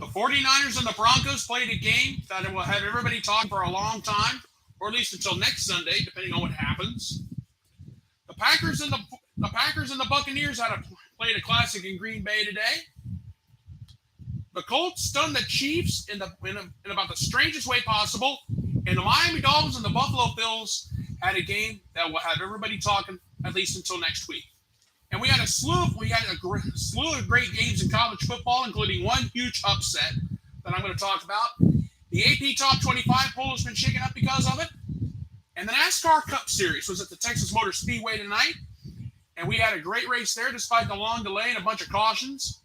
The 49ers and the Broncos played a game that will have everybody talking for a long time, or at least until next Sunday, depending on what happens. The Packers and the Buccaneers played a classic in Green Bay today. The Colts stunned the Chiefs in about the strangest way possible, and the Miami Dolphins and the Buffalo Bills had a game that will have everybody talking at least until next week. And we had a slew of great games in college football, including one huge upset that I'm going to talk about. The AP Top 25 poll has been shaken up because of it. And the NASCAR Cup Series was at the Texas Motor Speedway tonight. And we had a great race there despite the long delay and a bunch of cautions.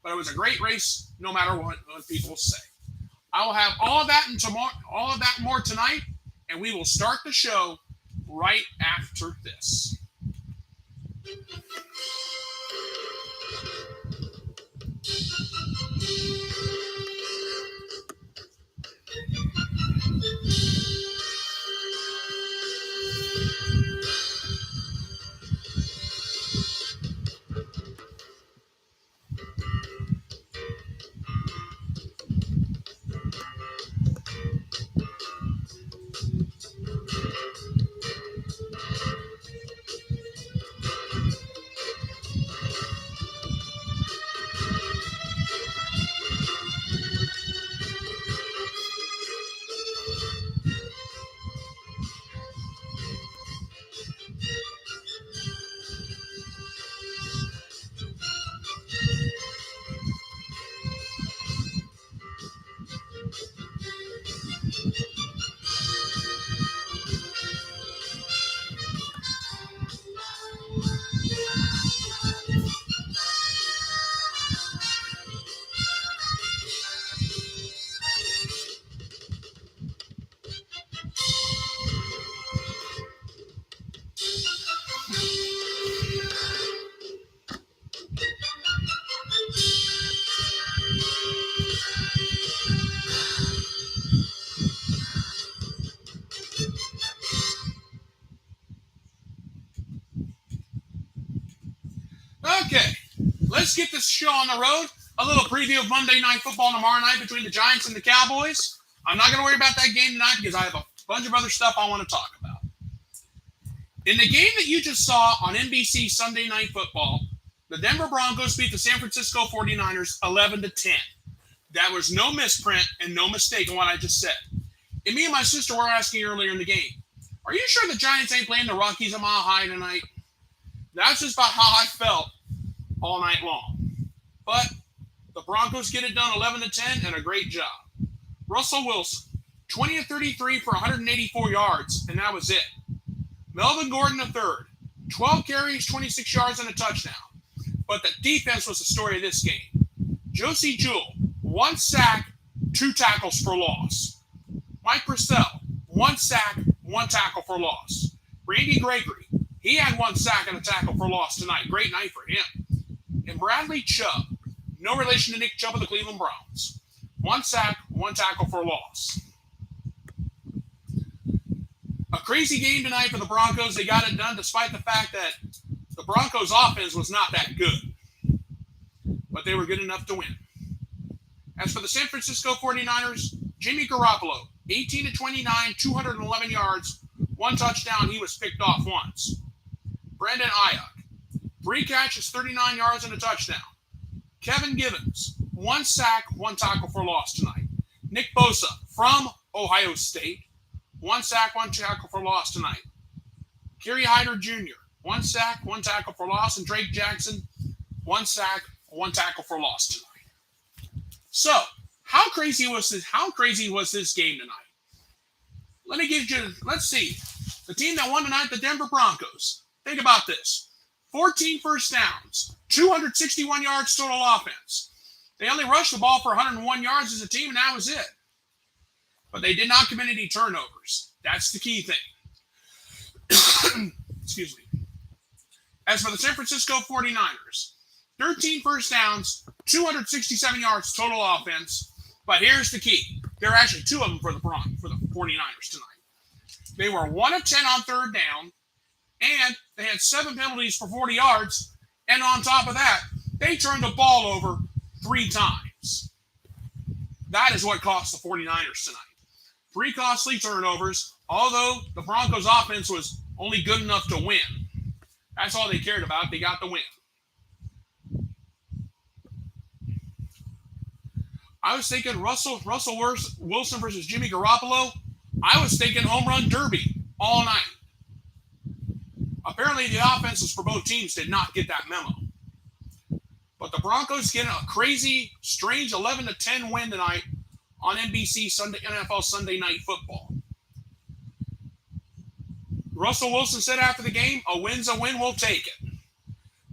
But it was a great race no matter what people say. I will have all of that more tonight. And we will start the show right after this. Okay, let's get this show on the road. A little preview of Monday Night Football tomorrow night between the Giants and the Cowboys. I'm not going to worry about that game tonight because I have a bunch of other stuff I want to talk about. In the game that you just saw on NBC Sunday Night Football, the Denver Broncos beat the San Francisco 49ers 11-10. That was no misprint and no mistake in what I just said. And me and my sister were asking earlier in the game, are you sure the Giants ain't playing the Rockies a mile high tonight? That's just about how I felt all night long. But the Broncos get it done 11-10 and a great job. Russell Wilson, 20-33 for 184 yards, and that was it. Melvin Gordon III, 12 carries, 26 yards, and a touchdown. But the defense was the story of this game. Josie Jewell, 1 sack, 2 tackles for loss. Mike Purcell, 1 sack, 1 tackle for loss. Randy Gregory, he had 1 sack and a tackle for loss tonight. Great night for him. And Bradley Chubb, no relation to Nick Chubb of the Cleveland Browns. 1 sack, 1 tackle for loss. A crazy game tonight for the Broncos. They got it done despite the fact that the Broncos' offense was not that good. But they were good enough to win. As for the San Francisco 49ers, Jimmy Garoppolo, 18-29, 211 yards, 1 touchdown. He was picked off once. Brandon Ayuk, 3 catches, 39 yards, and a touchdown. Kevin Givens, 1 sack, 1 tackle for loss tonight. Nick Bosa from Ohio State, 1 sack, 1 tackle for loss tonight. Kerry Hyder Jr., 1 sack, 1 tackle for loss. And Drake Jackson, 1 sack, 1 tackle for loss tonight. So, how crazy was this game tonight? Let's see. The team that won tonight, the Denver Broncos. Think about this. 14 first downs, 261 yards total offense. They only rushed the ball for 101 yards as a team, and that was it. But they did not commit any turnovers. That's the key thing. Excuse me. As for the San Francisco 49ers, 13 first downs, 267 yards total offense. But here's the key. There are actually 2 of them for the 49ers tonight. They were 1 of 10 on third down, and they had 7 penalties for 40 yards. And on top of that, they turned the ball over 3 times. That is what cost the 49ers tonight. 3 costly turnovers, although the Broncos' offense was only good enough to win. That's all they cared about. They got the win. I was thinking Russell Wilson versus Jimmy Garoppolo. I was thinking home run derby all night. Apparently, the offenses for both teams did not get that memo. But the Broncos get a crazy, strange 11-10 win tonight on NBC NFL Sunday Night Football. Russell Wilson said after the game, "A win's a win. We'll take it."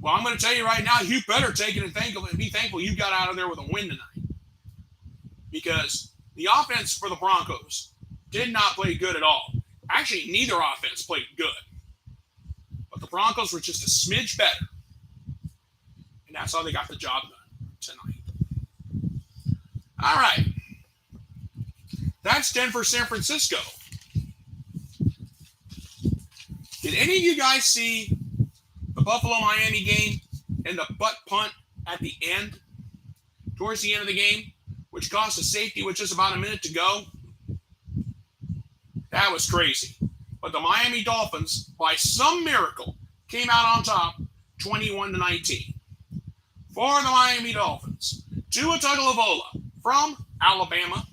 Well, I'm going to tell you right now, you better take it and be thankful you got out of there with a win tonight. Because the offense for the Broncos did not play good at all. Actually, neither offense played good. But the Broncos were just a smidge better. And that's how they got the job done tonight. All right. That's Denver, San Francisco. Did any of you guys see the Buffalo-Miami game and the butt punt at the end, towards the end of the game, which cost a safety with just about a minute to go? That was crazy. But the Miami Dolphins, by some miracle, came out on top 21-19. For the Miami Dolphins, Tua Tagovailoa from Alabama.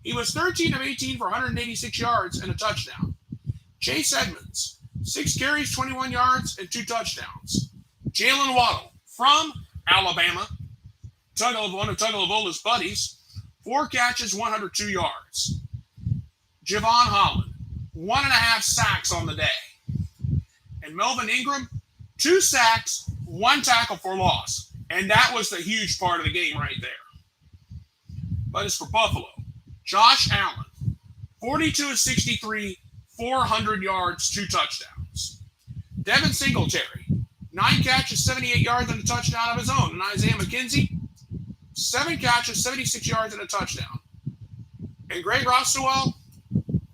He was 13 of 18 for 186 yards and a touchdown. Chase Edmonds, 6 carries, 21 yards, and 2 touchdowns. Jalen Waddle from Alabama, one of Tagovailoa's buddies, 4 catches, 102 yards. Javon Holland, 1.5 sacks on the day. And Melvin Ingram, 2 sacks, 1 tackle for loss. And that was the huge part of the game right there. But as for Buffalo, Josh Allen, 42 of 63, 400 yards, 2 touchdowns. Devin Singletary, 9 catches, 78 yards, and a touchdown of his own. And Isaiah McKenzie, 7 catches, 76 yards, and a touchdown. And Greg Roswell,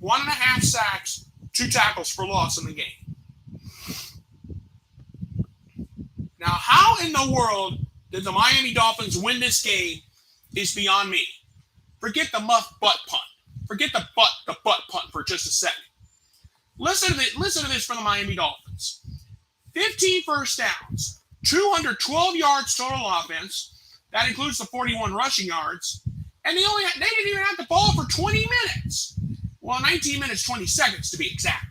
1.5 sacks, 2 tackles for loss in the game. Now, how in the world did the Miami Dolphins win this game is beyond me. Forget the muff butt punt. Forget the butt punt for just a second. Listen to this from the Miami Dolphins. 15 first downs, 212 yards total offense. That includes the 41 rushing yards. And they didn't even have the ball for 20 minutes. Well, 19 minutes, 20 seconds to be exact.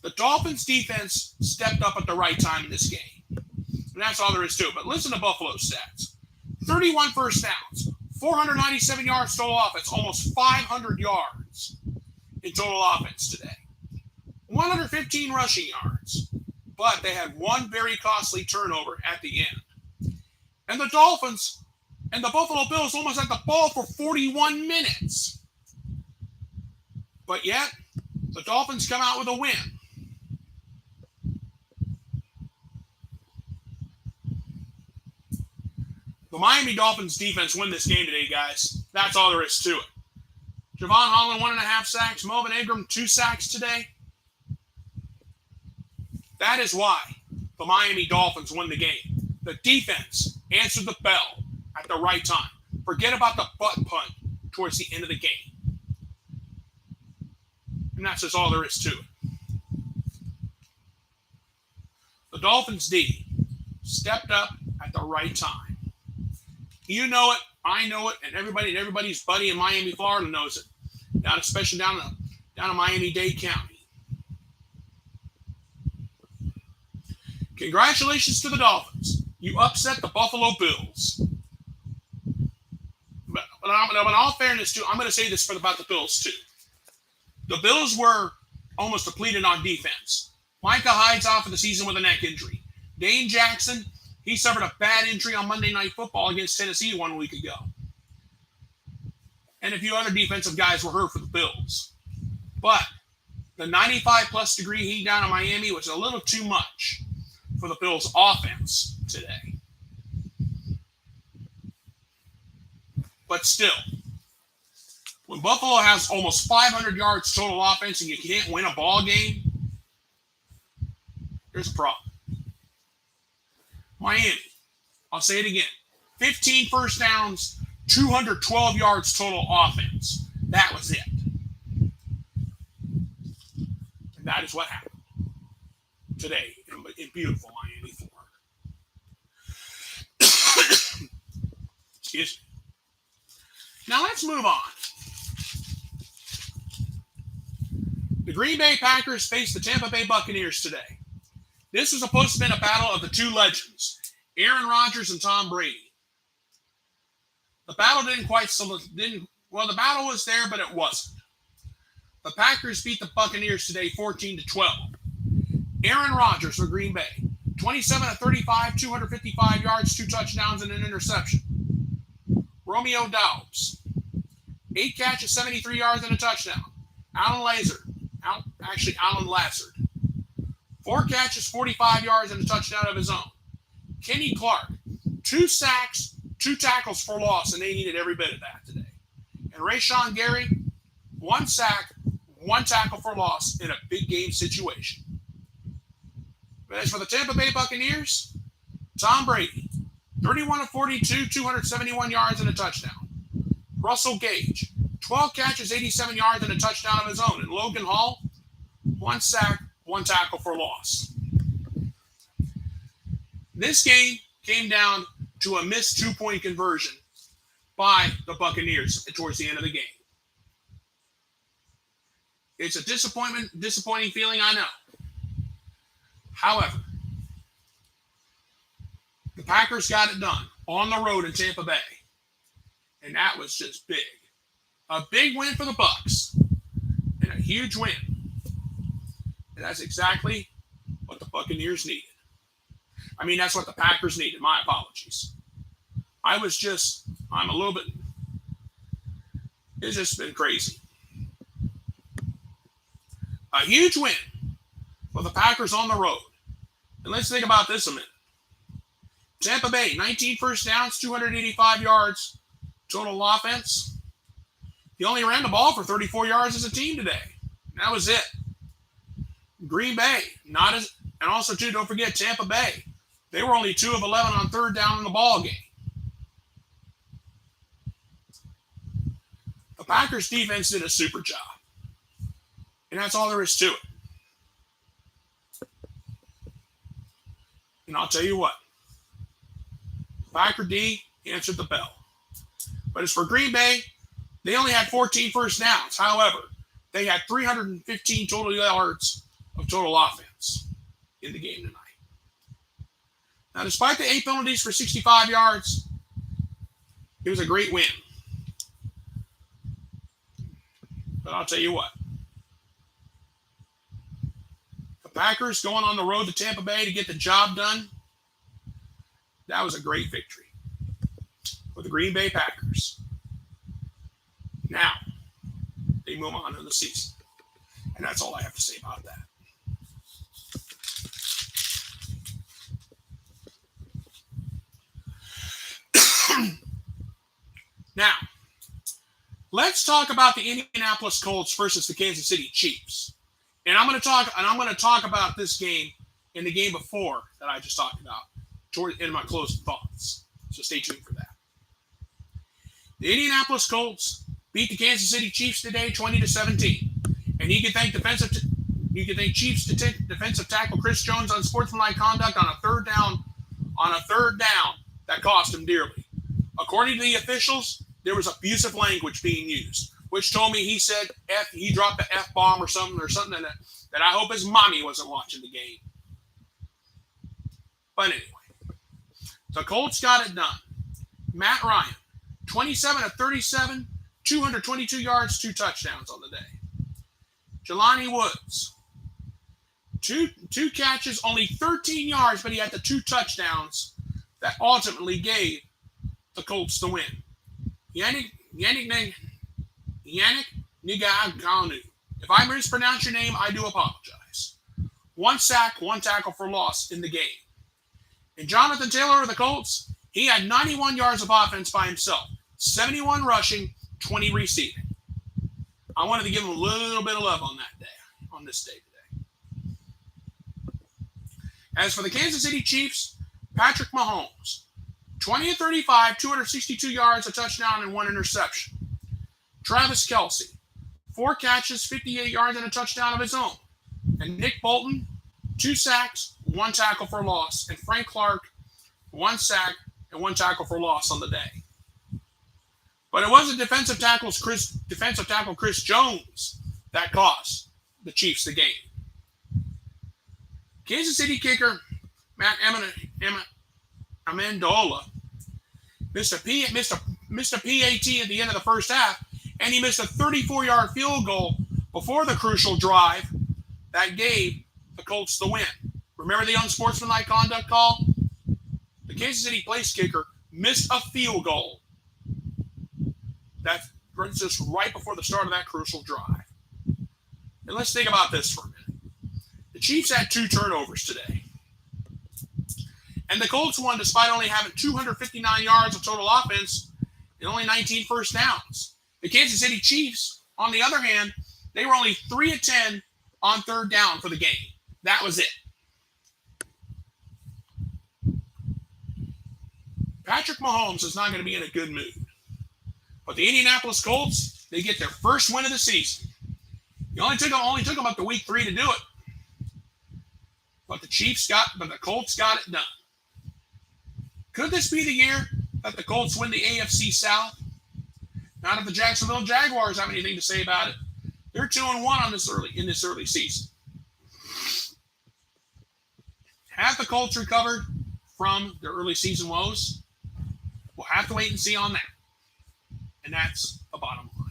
The Dolphins defense stepped up at the right time in this game. And that's all there is to it. But listen to Buffalo's stats. 31 first downs, 497 yards total offense, almost 500 yards in total offense today. 115 rushing yards. But they had one very costly turnover at the end. And the Dolphins and the Buffalo Bills almost had the ball for 41 minutes. But yet, the Dolphins come out with a win. The Miami Dolphins defense win this game today, guys. That's all there is to it. Javon Holland, 1.5 sacks. Melvin Ingram, 2 sacks today. That is why the Miami Dolphins win the game. The defense answered the bell at the right time. Forget about the butt punt towards the end of the game. And that's just all there is to it. The Dolphins D stepped up at the right time. You know it, I know it, and everybody's buddy in Miami, Florida knows it. Especially down in Miami-Dade County. Congratulations to the Dolphins. You upset the Buffalo Bills. But in all fairness, too, I'm going to say this about the Bills, too. The Bills were almost depleted on defense. Micah Hyde's off for the season with a neck injury. Dane Jackson, he suffered a bad injury on Monday Night Football against Tennessee 1 week ago. And a few other defensive guys were hurt for the Bills. But the 95-plus degree heat down in Miami was a little too much for the Bills' offense today. But still, when Buffalo has almost 500 yards total offense and you can't win a ball game, there's a problem. Miami, I'll say it again, 15 first downs, 212 yards total offense. That was it. And that is what happened today in beautiful Miami, Florida. Excuse me. Now let's move on. The Green Bay Packers faced the Tampa Bay Buccaneers today. This was supposed to have been a battle of the two legends, Aaron Rodgers and Tom Brady. The battle the battle was there, but it wasn't. The Packers beat the Buccaneers today 14-12. Aaron Rodgers for Green Bay, 27 of 35, 255 yards, 2 touchdowns, and an interception. Romeo Doubs, 8 catches, 73 yards, and a touchdown. Alan Lazard, 4 catches, 45 yards, and a touchdown of his own. Kenny Clark, 2 sacks, 2 tackles for loss, and they needed every bit of that today. And Rashawn Gary, 1 sack, 1 tackle for loss in a big game situation. But as for the Tampa Bay Buccaneers, Tom Brady, 31 of 42, 271 yards and a touchdown. Russell Gage, 12 catches, 87 yards and a touchdown of his own. And Logan Hall, 1 sack, 1 tackle for loss. This game came down to a missed 2-point conversion by the Buccaneers towards the end of the game. It's a disappointing feeling, I know. However, the Packers got it done on the road in Tampa Bay. And that was just big. A big win for the Bucs. And a huge win. And that's exactly what the Buccaneers needed. I mean, that's what the Packers needed. My apologies. It's just been crazy. A huge win for the Packers on the road. And let's think about this a minute. Tampa Bay, 19 first downs, 285 yards total offense. He only ran the ball for 34 yards as a team today. That was it. Green Bay, and also too, don't forget Tampa Bay. They were only 2 of 11 on third down in the ball game. The Packers defense did a super job. And that's all there is to it. And I'll tell you what. Packer D answered the bell. But as for Green Bay, they only had 14 first downs. However, they had 315 total yards of total offense in the game tonight. Now, despite the 8 penalties for 65 yards, it was a great win. But I'll tell you what. The Packers going on the road to Tampa Bay to get the job done, that was a great victory for the Green Bay Packers. Now, they move on to the season. And that's all I have to say about that. Now, let's talk about the Indianapolis Colts versus the Kansas City Chiefs. And I'm going to talk about this game and the game before that I just talked about in my closing thoughts. So stay tuned for that. The Indianapolis Colts beat the Kansas City Chiefs today 20-17. And you can thank Chiefs defensive tackle Chris Jones on sportsmanlike conduct on a third down that cost him dearly. According to the officials, there was abusive language being used, which told me he dropped the F-bomb or something that I hope his mommy wasn't watching the game. But anyway, the Colts got it done. Matt Ryan, 27 of 37, 222 yards, 2 touchdowns on the day. Jelani Woods, two catches, only 13 yards, but he had the 2 touchdowns that ultimately gave the Colts the win. Yannick Ngakoue. If I mispronounce your name, I do apologize. 1 sack, 1 tackle for loss in the game. And Jonathan Taylor of the Colts, he had 91 yards of offense by himself. 71 rushing, 20 receiving. I wanted to give him a little bit of love on this day today. As for the Kansas City Chiefs, Patrick Mahomes, 20 of 35, 262 yards, a touchdown, and 1 interception. Travis Kelce, 4 catches, 58 yards, and a touchdown of his own. And Nick Bolton, 2 sacks, 1 tackle for loss. And Frank Clark, 1 sack and 1 tackle for loss on the day. But it wasn't defensive tackle Chris Jones that cost the Chiefs the game. Kansas City kicker Matt Amendola missed a PAT at the end of the first half, and he missed a 34-yard field goal before the crucial drive that gave the Colts the win. Remember the unsportsmanlike conduct call? The Kansas City place kicker missed a field goal. That's just right before the start of that crucial drive. And let's think about this for a minute. The Chiefs had 2 turnovers today. And the Colts won despite only having 259 yards of total offense and only 19 first downs. The Kansas City Chiefs, on the other hand, they were only 3 of 10 on third down for the game. That was it. Patrick Mahomes is not going to be in a good mood. But the Indianapolis Colts, they get their first win of the season. It only took them up to week 3 to do it. But the Colts got it done. Could this be the year that the Colts win the AFC South? Not if the Jacksonville Jaguars have anything to say about it. They're 2-1 in this early season. Have the Colts recovered from their early season woes? We'll have to wait and see on that. And that's the bottom line.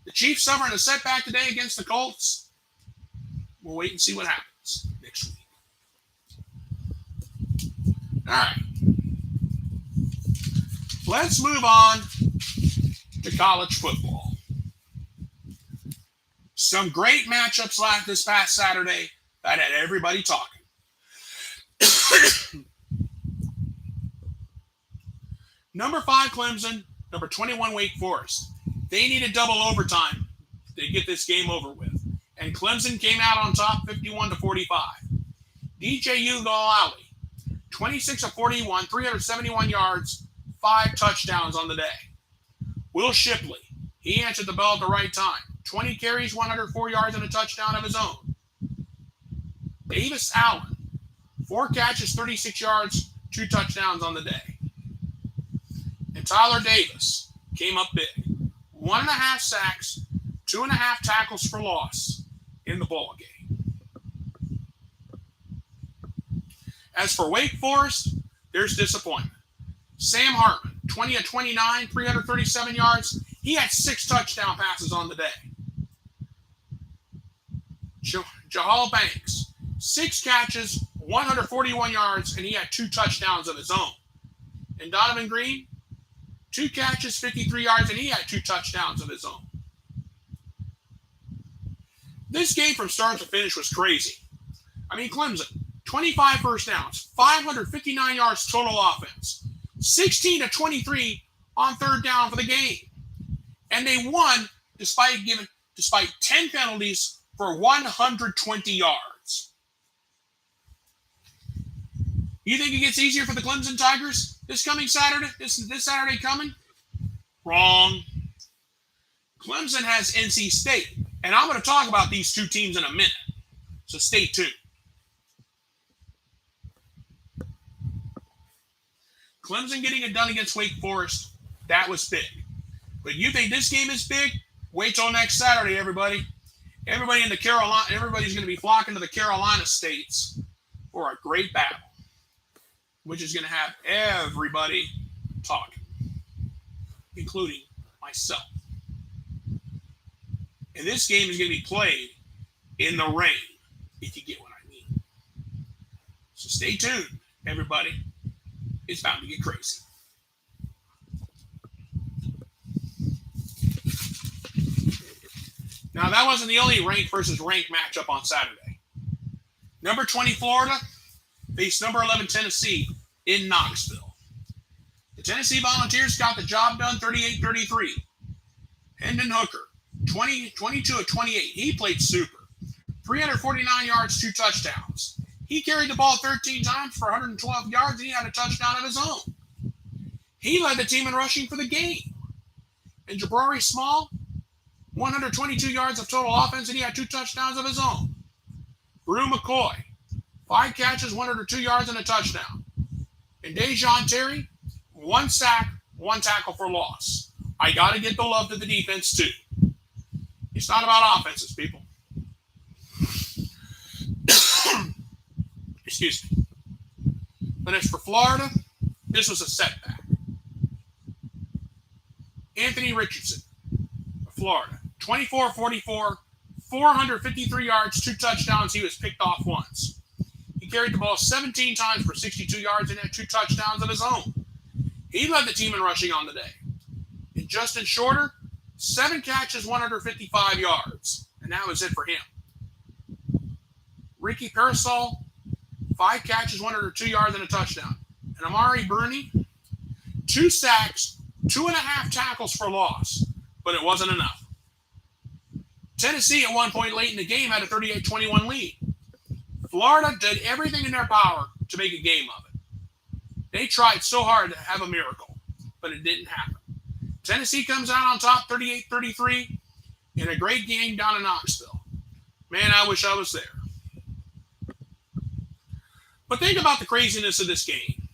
The Chiefs suffering a setback today against the Colts. We'll wait and see what happens next week. All right. Let's move on to college football. Some great matchups this past Saturday that had everybody talking. Number 5, Clemson. Number 21, Wake Forest. They needed double overtime to get this game over with. And Clemson came out on top 51-45. DJ Uiagalelei, 26 of 41, 371 yards, 5 touchdowns on the day. Will Shipley, he answered the bell at the right time. 20 carries, 104 yards, and a touchdown of his own. Davis Allen, 4 catches, 36 yards, 2 touchdowns on the day. And Tyler Davis came up big. 1.5 sacks, 2.5 tackles for loss in the ball game. As for Wake Forest, there's disappointment. Sam Hartman, 20 of 29, 337 yards. He had 6 touchdown passes on the day. Jahal Banks, 6 catches, 141 yards, and he had 2 touchdowns of his own. And Donovan Green, 2 catches, 53 yards, and he had 2 touchdowns of his own. This game from start to finish was crazy. I mean, Clemson, 25 first downs, 559 yards total offense, 16 of 23 on third down for the game. And they won despite 10 penalties for 120 yards. You think it gets easier for the Clemson Tigers this coming Saturday? This Saturday coming? Wrong. Clemson has NC State. And I'm going to talk about these 2 teams in a minute. So stay tuned. Clemson getting it done against Wake Forest, that was big. But you think this game is big? Wait till next Saturday, everybody. Everybody's going to be flocking to the Carolina states for a great battle, which is going to have everybody talking, including myself. And this game is going to be played in the rain, if you get what I mean. So stay tuned, everybody. It's about to get crazy. Now, that wasn't the only ranked versus ranked matchup on Saturday. Number 20, Florida, faced number 11, Tennessee, in Knoxville. The Tennessee Volunteers got the job done 38-33. Hendon Hooker, 22 of 28. He played super. 349 yards, 2 touchdowns. He carried the ball 13 times for 112 yards, and he had a touchdown of his own. He led the team in rushing for the game. And Jabari Small, 122 yards of total offense, and he had 2 touchdowns of his own. Brew McCoy, 5 catches, 102 yards, and a touchdown. And Dejon Terry, 1 sack, 1 tackle for loss. I got to get the love to the defense, too. It's not about offenses, people. Excuse me. But as for Florida, this was a setback. Anthony Richardson, Florida, 24-44, 453 yards, 2 touchdowns. He was picked off once. He carried the ball 17 times for 62 yards and had 2 touchdowns of his own. He led the team in rushing on the day. And Justin Shorter, 7 catches, 155 yards. And that was it for him. Ricky Pearsall, 5 catches, 102 yards, and a touchdown. And Amari Burney, 2 sacks, 2.5 tackles for loss. But it wasn't enough. Tennessee, at one point late in the game, had a 38-21 lead. Florida did everything in their power to make a game of it. They tried so hard to have a miracle, but it didn't happen. Tennessee comes out on top 38-33 in a great game down in Knoxville. Man, I wish I was there. But think about the craziness of this game.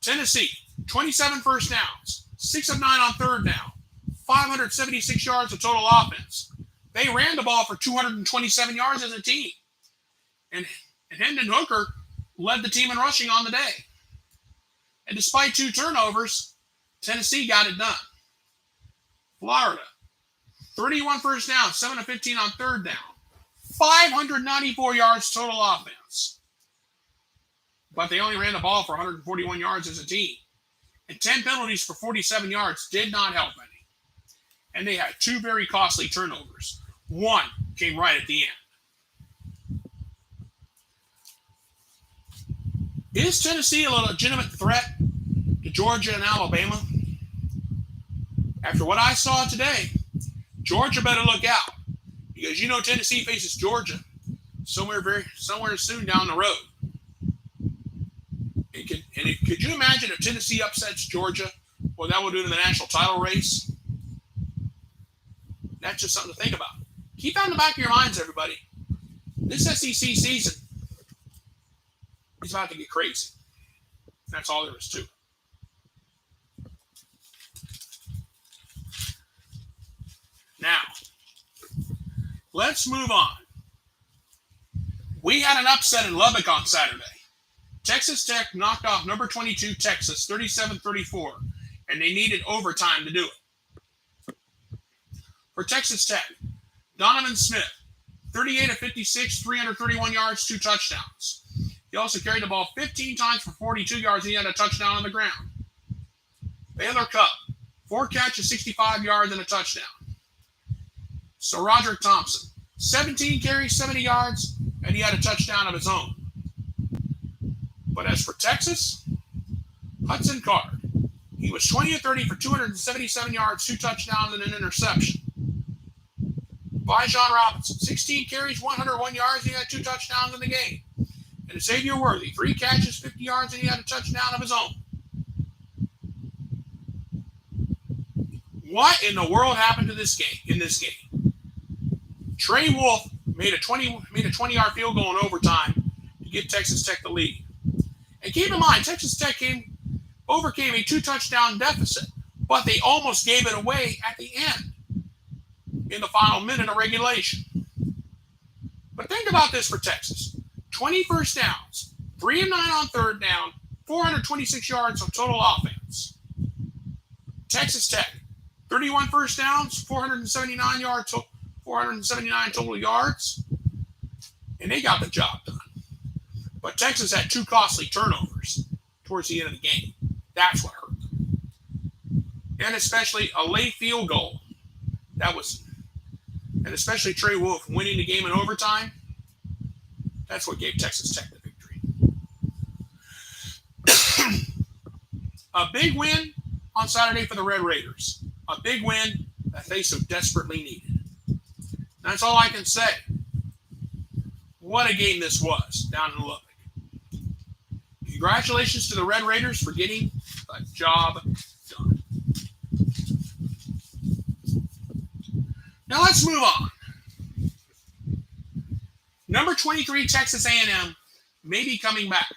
Tennessee, 27 first downs, 6 of 9 on third down, 576 yards of total offense. They ran the ball for 227 yards as a team. And Hendon Hooker led the team in rushing on the day. And despite 2 turnovers, Tennessee got it done. Florida, 31 first down, 7 of 15 on third down, 594 yards total offense. But they only ran the ball for 141 yards as a team. And 10 penalties for 47 yards did not help any. And they had 2 very costly turnovers. One came right at the end. Is Tennessee a legitimate threat to Georgia and Alabama? After what I saw today, Georgia better look out. Because you know Tennessee faces Georgia somewhere soon down the road. Could you imagine if Tennessee upsets Georgia, what that will do to the national title race? That's just something to think about. Keep that in the back of your minds, everybody. This SEC season is about to get crazy. That's all there is to it. Now, let's move on. We had an upset in Lubbock on Saturday. Texas Tech knocked off number 22 Texas 37-34, and they needed overtime to do it. For Texas Tech, Donovan Smith, 38 of 56, 331 yards, 2 touchdowns. He also carried the ball 15 times for 42 yards, and he had a touchdown on the ground. Baylor Cup, 4 catches, 65 yards, and a touchdown. So Roderick Thompson, 17 carries, 70 yards, and he had a touchdown of his own. But as for Texas, Hudson Card, he was 20 of 30 for 277 yards, 2 touchdowns, and an interception. Bijan Robinson, 16 carries, 101 yards, and he had 2 touchdowns in the game. And Xavier Worthy, 3 catches, 50 yards, and he had a touchdown of his own. What in the world happened to this game? In this game, Trey Wolf made a 20-yard field goal in overtime to give Texas Tech the lead. And keep in mind, Texas Tech overcame a 2-touchdown deficit, but they almost gave it away at the end in the final minute of regulation. But think about this for Texas. 20 first downs, 3 of 9 on third down, 426 yards of total offense. Texas Tech, 31 first downs, 479 total yards, and they got the job done. But Texas had 2 costly turnovers towards the end of the game. That's what hurt them. And especially a late field goal. And especially Trey Wolf winning the game in overtime. That's what gave Texas Tech the victory. A big win on Saturday for the Red Raiders. A big win that they so desperately needed. That's all I can say. What a game this was down in Lubbock. Congratulations to the Red Raiders for getting the job done. Now let's move on. Number 23, Texas A&M may be coming back.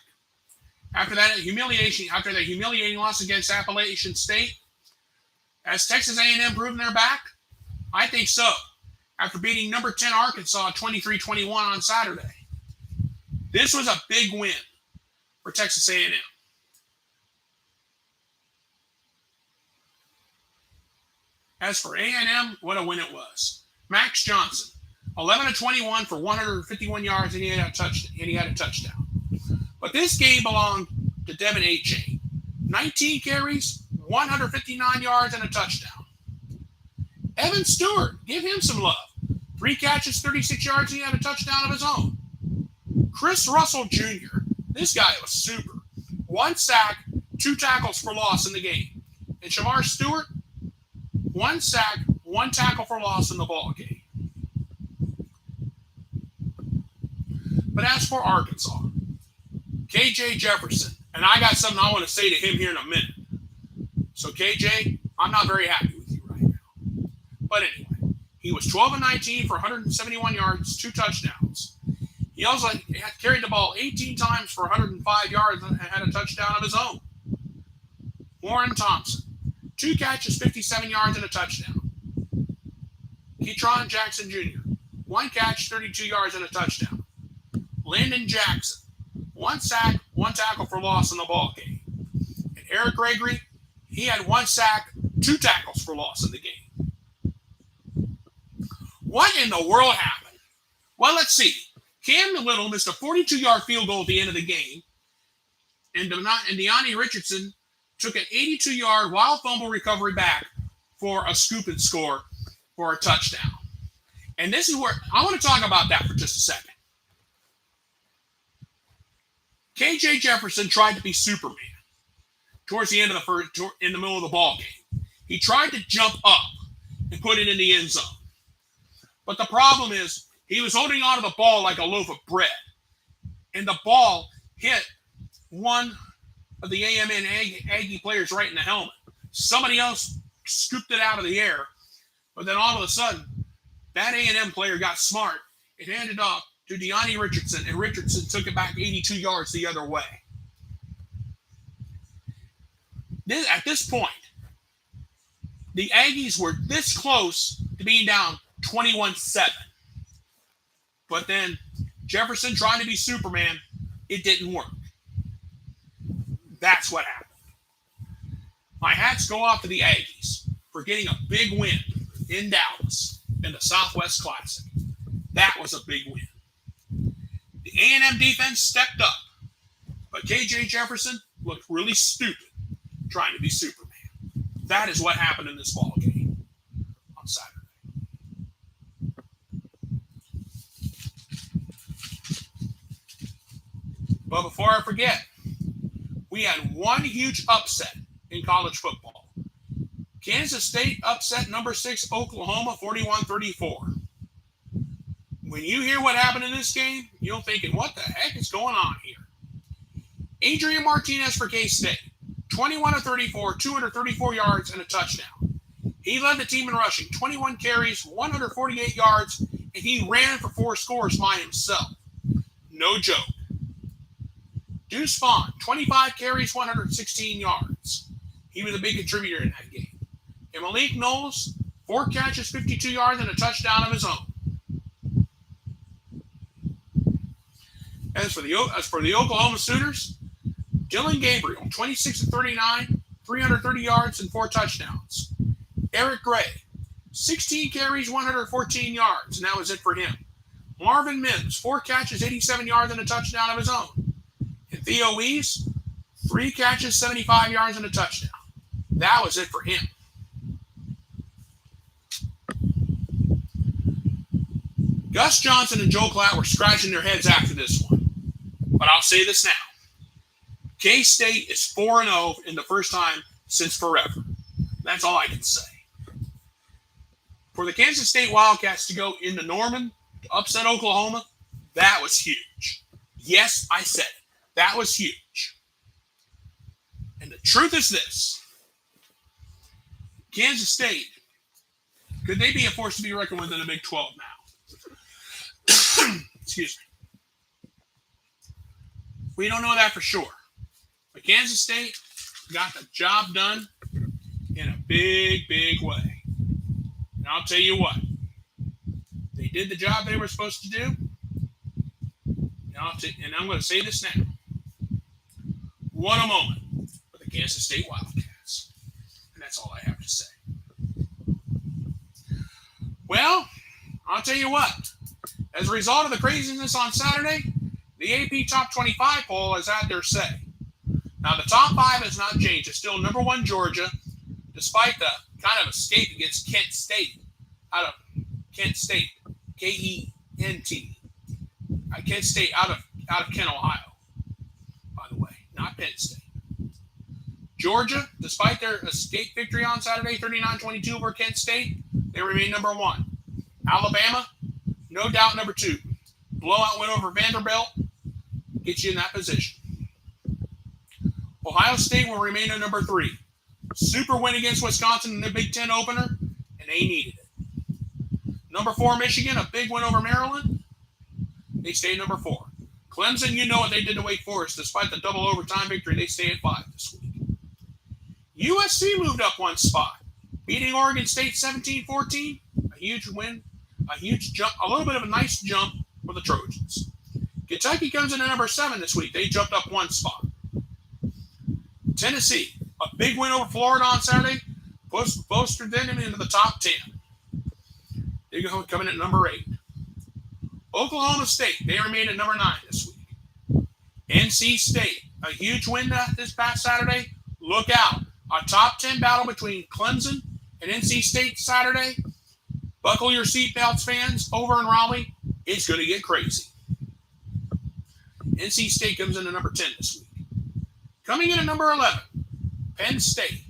After that humiliating loss against Appalachian State, has Texas A&M proven they're back? I think so. After beating number 10 Arkansas 23-21 on Saturday. This was a big win for Texas A&M. As for A&M, what a win it was. Max Johnson, 11-21 for 151 yards, and he had a touchdown. But this game belonged to Devin A-Chain. 19 carries, 159 yards, and a touchdown. Evan Stewart, give him some love. 3 catches, 36 yards, and he had a touchdown of his own. Chris Russell Jr., this guy was super. 1 sack, 2 tackles for loss in the game. And Shamar Stewart, 1 sack, 1 tackle for loss in the ball game. But as for Arkansas, KJ Jefferson, and I got something I want to say to him here in a minute. So KJ, I'm not very happy with you right now. But anyway, he was 12-19 for 171 yards, 2 touchdowns. He also had carried the ball 18 times for 105 yards and had a touchdown of his own. Warren Thompson, 2 catches, 57 yards, and a touchdown. Ketron Jackson Jr., 1 catch, 32 yards, and a touchdown. Landon Jackson, 1 sack, 1 tackle for loss in the ball game. And Eric Gregory, he had 1 sack, 2 tackles for loss in the game. What in the world happened? Well, let's see. Cam Little missed a 42-yard field goal at the end of the game, and Deani Richardson took an 82-yard wild fumble recovery back for a scoop and score for a touchdown. And this is where I want to talk about that for just a second. KJ Jefferson tried to be Superman towards the end of in the middle of the ball game. He tried to jump up and put it in the end zone. But the problem is he was holding onto the ball like a loaf of bread. And the ball hit one of the AMN Aggie players right in the helmet. Somebody else scooped it out of the air. But then all of a sudden, that A&M player got smart. It handed off to Deani Richardson, and Richardson took it back 82 yards the other way. At this point, the Aggies were this close to being down 21-7. But then Jefferson trying to be Superman, it didn't work. That's what happened. My hats go off to the Aggies for getting a big win in Dallas in the Southwest Classic. That was a big win. The A&M defense stepped up, but KJ Jefferson looked really stupid trying to be Superman. That is what happened in this ball game on Saturday. But before I forget, we had one huge upset in college football. Kansas State upset number 6 Oklahoma 41-34. When you hear what happened in this game, you're thinking, what the heck is going on here? Adrian Martinez for K-State, 21-34, 234 yards, and a touchdown. He led the team in rushing, 21 carries, 148 yards, and he ran for 4 scores by himself. No joke. Deuce Vaughn, 25 carries, 116 yards. He was a big contributor in that game. And Malik Knowles, 4 catches, 52 yards, and a touchdown of his own. As for the Oklahoma Sooners, Dylan Gabriel, 26-39, 330 yards, and 4 touchdowns. Eric Gray, 16 carries, 114 yards, and that was it for him. Marvin Mims, 4 catches, 87 yards, and a touchdown of his own. And Theo Wees, 3 catches, 75 yards, and a touchdown. That was it for him. Gus Johnson and Joe Klatt were scratching their heads after this one. But I'll say this now. K-State is 4-0 in the first time since forever. That's all I can say. For the Kansas State Wildcats to go into Norman to upset Oklahoma, that was huge. Yes, I said it. That was huge. And the truth is this. Kansas State, could they be a force to be reckoned with in the Big 12 now? Excuse me. We don't know that for sure. But Kansas State got the job done in a big, big way. And I'll tell you what. They did the job they were supposed to do. And I'm going to say this now. What a moment for the Kansas State Wildcats. And that's all I have to say. Well, I'll tell you what. As a result of the craziness on Saturday, the AP Top 25 poll has had their say. Now, the top 5 has not changed. It's still number 1 Georgia, despite the kind of escape against Kent State. Out of Kent State, K-E-N-T. Kent State out of Kent, Ohio, by the way, not Penn State. Georgia, despite their escape victory on Saturday, 39-22 over Kent State, they remain number 1. Alabama, no doubt number 2. Blowout win over Vanderbilt gets you in that position. Ohio State will remain at number 3. Super win against Wisconsin in the Big Ten opener, and they needed it. Number 4, Michigan, a big win over Maryland. They stay at number 4. Clemson, you know what they did to Wake Forest. Despite the double overtime victory, they stay at 5 this week. USC moved up 1 spot, beating Oregon State 17-14. A huge win, a huge jump, a little bit of a nice jump for the Trojans. Kentucky comes in at number 7 this week. They jumped up 1 spot. Tennessee, a big win over Florida on Saturday, bolstered them into the top 10. They're coming in at number 8. Oklahoma State, they remain at number 9 this week. NC State, a huge win this past Saturday. Look out. A top 10 battle between Clemson and NC State Saturday. Buckle your seatbelts, fans, over in Raleigh. It's going to get crazy. NC State comes in at number 10 this week. Coming in at number 11, Penn State.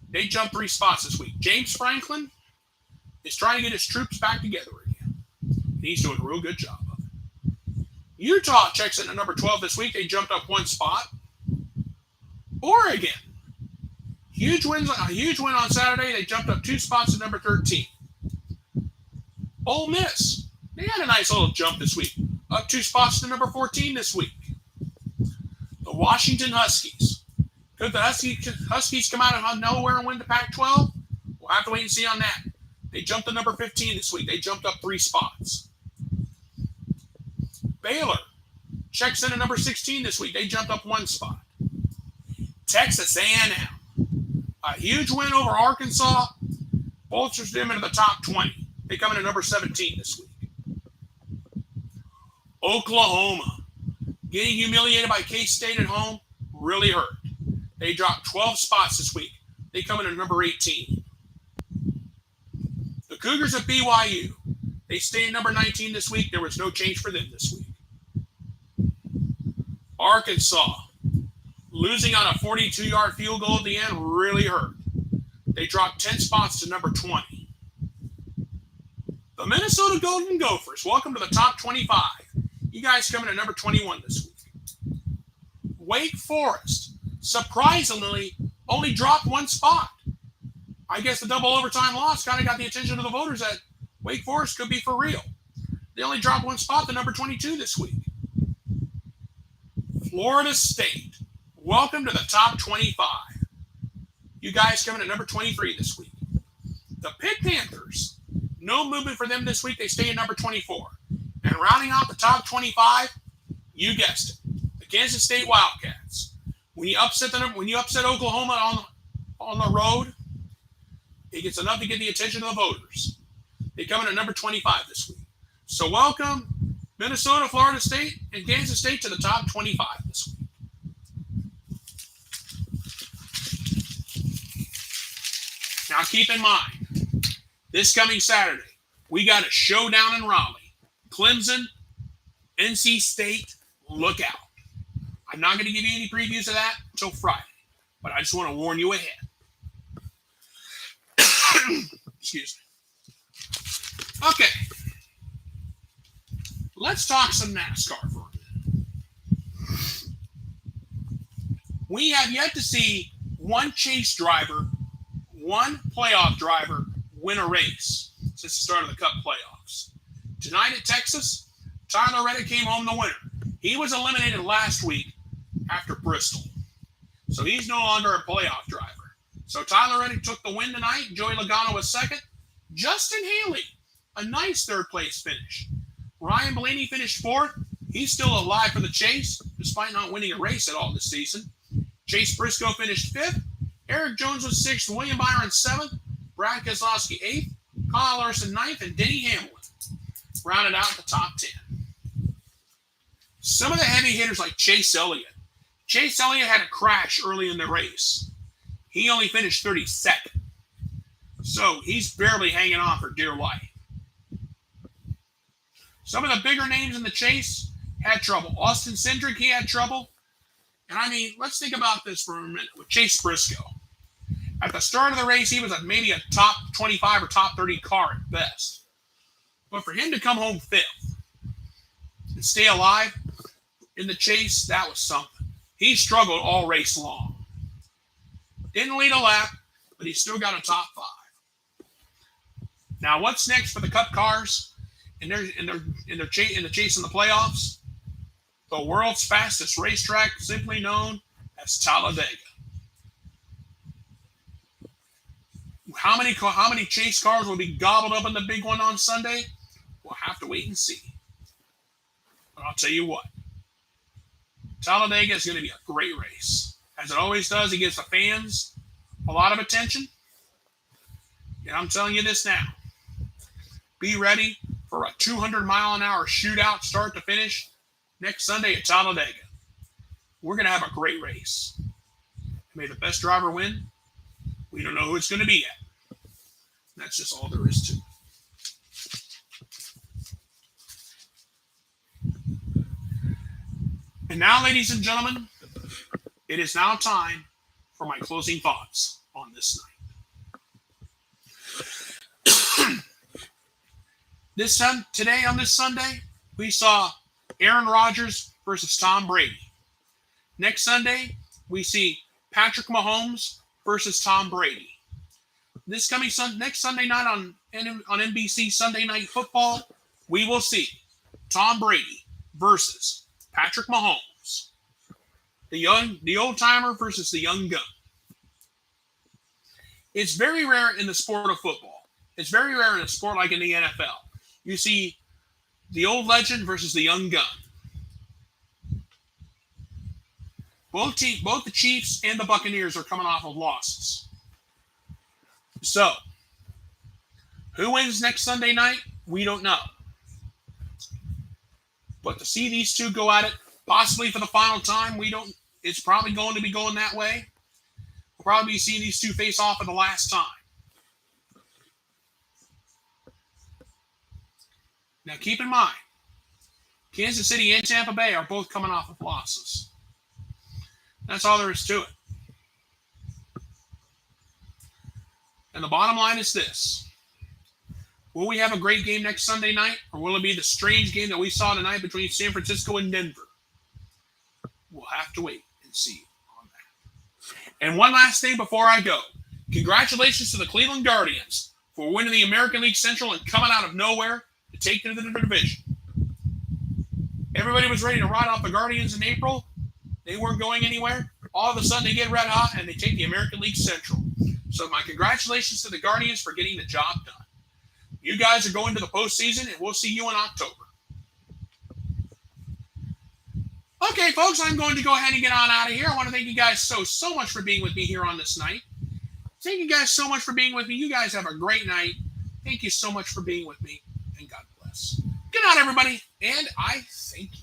They jumped 3 spots this week. James Franklin is trying to get his troops back together again. And he's doing a real good job of it. Utah checks in at number 12 this week. They jumped up 1 spot. Oregon, a huge win on Saturday. They jumped up 2 spots to number 13. Ole Miss, they had a nice little jump this week, up 2 spots to number 14 this week. The Washington Huskies. Could the Huskies come out of nowhere and win the Pac-12? We'll have to wait and see on that. They jumped to number 15 this week. They jumped up 3 spots. Baylor checks in at number 16 this week. They jumped up 1 spot. Texas A&M, a huge win over Arkansas, bolsters them into the top 20. They come in at number 17 this week. Oklahoma, getting humiliated by K-State at home, really hurt. They dropped 12 spots this week. They come in at number 18. The Cougars of BYU, they stay at number 19 this week. There was no change for them this week. Arkansas, losing on a 42-yard field goal at the end really hurt. They dropped 10 spots to number 20. The Minnesota Golden Gophers, welcome to the top 25. You guys coming at number 21 this week. Wake Forest, surprisingly, only dropped 1 spot. I guess the double overtime loss kind of got the attention of the voters that Wake Forest could be for real. They only dropped 1 spot to number 22 this week. Florida State, welcome to the top 25. You guys coming at number 23 this week. The Pitt Panthers, no movement for them this week. They stay at number 24. And rounding out the top 25, you guessed it, the Kansas State Wildcats. When you upset Oklahoma on the road, it gets enough to get the attention of the voters. They come in at number 25 this week. So welcome Minnesota, Florida State, and Kansas State to the top 25 this week. Now keep in mind, this coming Saturday, we got a showdown in Raleigh. Clemson, NC State, look out. I'm not going to give you any previews of that until Friday, but I just want to warn you ahead. Excuse me. Okay. Let's talk some NASCAR for a minute. We have yet to see one chase driver, one playoff driver win a race since the start of the Cup playoffs. Tonight at Texas, Tyler Reddick came home the winner. He was eliminated last week after Bristol. So he's no longer a playoff driver. So Tyler Reddick took the win tonight. Joey Logano was second. Justin Haley, a nice third place finish. Ryan Blaney finished fourth. He's still alive for the chase, despite not winning a race at all this season. Chase Briscoe finished fifth. Eric Jones was sixth. William Byron seventh. Brad Keselowski eighth. Kyle Larson ninth. And Denny Hamlin rounded out the top 10. Some of the heavy hitters like Chase Elliott. Chase Elliott had a crash early in the race. He only finished 32nd. So he's barely hanging on for dear life. Some of the bigger names in the chase had trouble. Austin Cindric, he had trouble. And I mean, let's think about this for a minute with Chase Briscoe. At the start of the race, he was maybe a top 25 or top 30 car at best. But for him to come home fifth and stay alive in the chase, that was something. He struggled all race long. Didn't lead a lap, but he still got a top 5. Now, what's next for the Cup cars in the chase in the playoffs? The world's fastest racetrack, simply known as Talladega. How many chase cars will be gobbled up in the big one on Sunday? We'll have to wait and see. But I'll tell you what, Talladega is going to be a great race. As it always does, it gives the fans a lot of attention. And I'm telling you this now. Be ready for a 200-mile-an-hour shootout start to finish next Sunday at Talladega. We're going to have a great race. May the best driver win. We don't know who it's going to be yet. That's just all there is to it. And now, ladies and gentlemen, it is now time for my closing thoughts on this night. Today on this Sunday, we saw Aaron Rodgers versus Tom Brady. Next Sunday, we see Patrick Mahomes versus Tom Brady. Next Sunday night on NBC Sunday Night Football, we will see Tom Brady versus Patrick Mahomes. The old timer versus the young gun. It's very rare in the sport of football. It's very rare in a sport like in the NFL. You see the old legend versus the young gun. Both the Chiefs and the Buccaneers are coming off of losses. So, who wins next Sunday night? We don't know. But to see these two go at it, possibly for the final time, it's probably going to be going that way. We'll probably be seeing these two face off for the last time. Now, keep in mind, Kansas City and Tampa Bay are both coming off of losses. That's all there is to it. And the bottom line is this. Will we have a great game next Sunday night, or will it be the strange game that we saw tonight between San Francisco and Denver? We'll have to wait and see on that. And one last thing before I go. Congratulations to the Cleveland Guardians for winning the American League Central and coming out of nowhere to take to the division. Everybody was ready to ride off the Guardians in April. They weren't going anywhere. All of a sudden, they get red hot, and they take the American League Central. So my congratulations to the Guardians for getting the job done. You guys are going to the postseason, and we'll see you in October. Okay, folks, I'm going to go ahead and get on out of here. I want to thank you guys so much for being with me here on this night. Thank you guys so much for being with me. You guys have a great night. Thank you so much for being with me, and God bless. Good night, everybody, and I thank you.